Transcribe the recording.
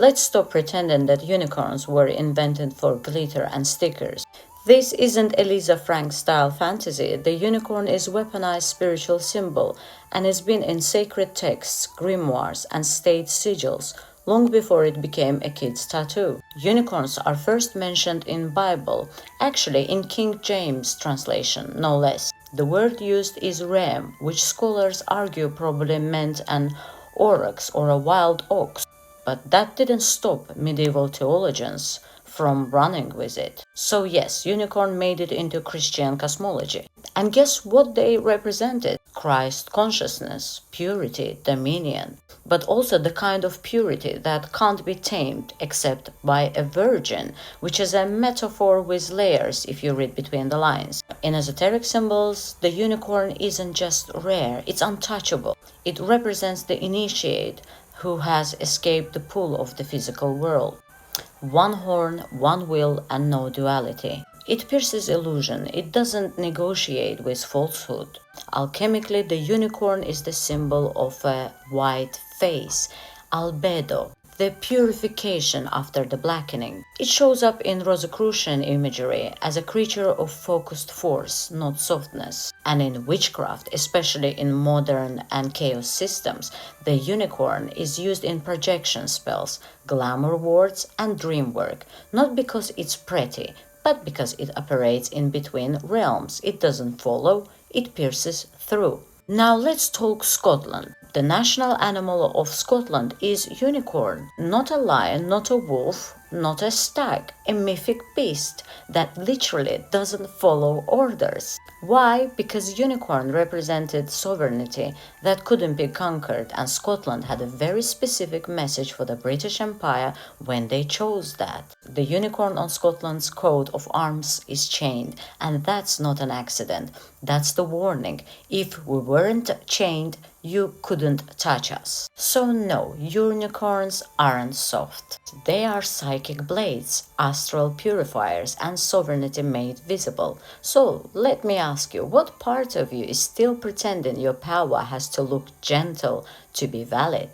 Let's stop pretending that unicorns were invented for glitter and stickers. This isn't a Lisa Frank style fantasy. The unicorn is a weaponized spiritual symbol and has been in sacred texts, grimoires, and state sigils long before it became a kid's tattoo. Unicorns are first mentioned in Bible, actually in King James translation, no less. The word used is ram, which scholars argue probably meant an aurochs or a wild ox. But that didn't stop medieval theologians from running with it. So yes, unicorn made it into Christian cosmology. And guess what they represented? Christ consciousness, purity, dominion, but also the kind of purity that can't be tamed except by a virgin, which is a metaphor with layers if you read between the lines. In esoteric symbols, the unicorn isn't just rare, it's untouchable. It represents the initiate who has escaped the pull of the physical world. One horn, one will, and no duality. It pierces illusion, it doesn't negotiate with falsehood. Alchemically, the unicorn is the symbol of a white face, albedo, the purification after the blackening. It shows up in Rosicrucian imagery as a creature of focused force, not softness. And in witchcraft, especially in modern and chaos systems, the unicorn is used in projection spells, glamour wards, and dream work, not because it's pretty, but because it operates in between realms. It doesn't follow, it pierces through. Now let's talk Scotland. The national animal of Scotland is unicorn, not a lion, not a wolf, not a stag, a mythic beast that literally doesn't follow orders. Why? Because unicorn represented sovereignty that couldn't be conquered, and Scotland had a very specific message for the British Empire when they chose that. The unicorn on Scotland's coat of arms is chained, and that's not an accident. That's the warning. If we weren't chained, you couldn't touch us. So no, unicorns aren't soft. They are psychic blades, astral purifiers, and sovereignty made visible. So let me ask you, what part of you is still pretending your power has to look gentle to be valid?